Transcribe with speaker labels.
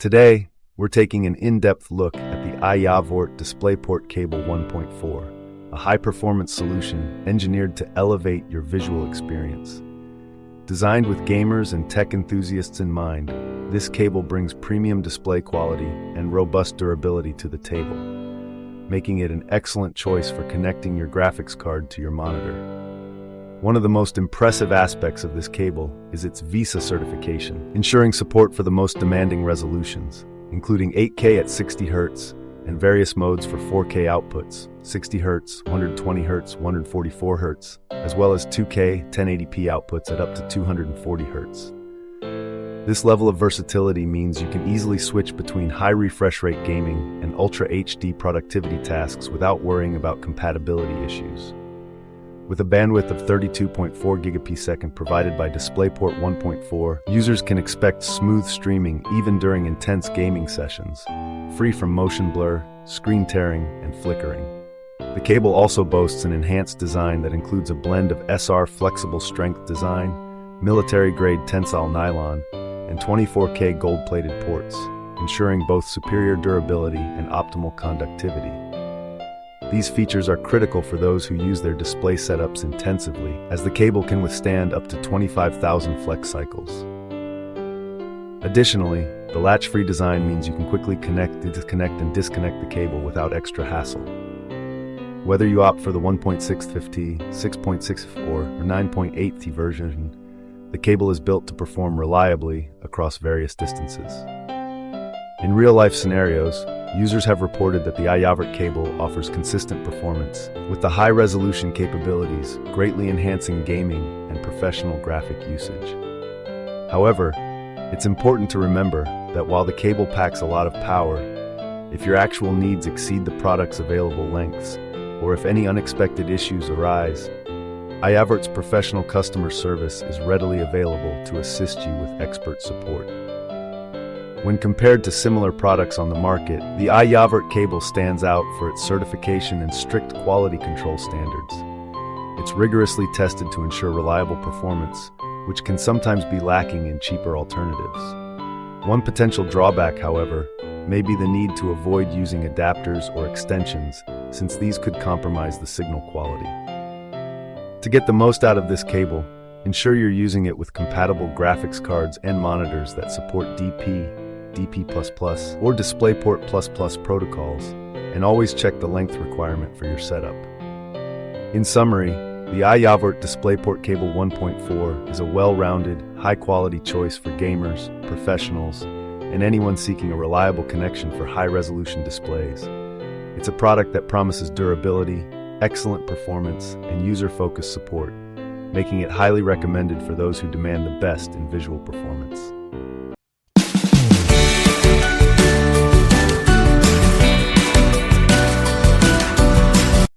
Speaker 1: Today, we're taking an in-depth look at the iYavvort DisplayPort Cable 1.4, a high-performance solution engineered to elevate your visual experience. Designed with gamers and tech enthusiasts in mind, this cable brings premium display quality and robust durability to the table, making it an excellent choice for connecting your graphics card to your monitor. One of the most impressive aspects of this cable is its VESA certification, ensuring support for the most demanding resolutions, including 8K at 60 Hz and various modes for 4K outputs, 60 Hz, 120 Hz, 144 Hz, as well as 2K 1080p outputs at up to 240 Hz. This level of versatility means you can easily switch between high refresh rate gaming and Ultra HD productivity tasks without worrying about compatibility issues. With a bandwidth of 32.4 Gbps provided by DisplayPort 1.4, users can expect smooth streaming even during intense gaming sessions, free from motion blur, screen tearing, and flickering. The cable also boasts an enhanced design that includes a blend of SR flexible strength design, military-grade tensile nylon, and 24K gold-plated ports, ensuring both superior durability and optimal conductivity. These features are critical for those who use their display setups intensively, as the cable can withstand up to 25,000 flex cycles. Additionally, the latch-free design means you can quickly connect, disconnect, and disconnect the cable without extra hassle. Whether you opt for the 1.6T, 6.64, or 9.8T version, the cable is built to perform reliably across various distances. In real-life scenarios, users have reported that the iYavvort cable offers consistent performance, with the high-resolution capabilities greatly enhancing gaming and professional graphic usage. However, it's important to remember that while the cable packs a lot of power, if your actual needs exceed the product's available lengths, or if any unexpected issues arise, iYavvort's professional customer service is readily available to assist you with expert support. When compared to similar products on the market, the iYavvort cable stands out for its certification and strict quality control standards. It's rigorously tested to ensure reliable performance, which can sometimes be lacking in cheaper alternatives. One potential drawback, however, may be the need to avoid using adapters or extensions, since these could compromise the signal quality. To get the most out of this cable, ensure you're using it with compatible graphics cards and monitors that support DP, DP++, or DisplayPort++ protocols, and always check the length requirement for your setup. In summary, the iYavvort DisplayPort Cable 1.4 is a well-rounded, high-quality choice for gamers, professionals, and anyone seeking a reliable connection for high-resolution displays. It's a product that promises durability, excellent performance, and user-focused support, making it highly recommended for those who demand the best in visual performance.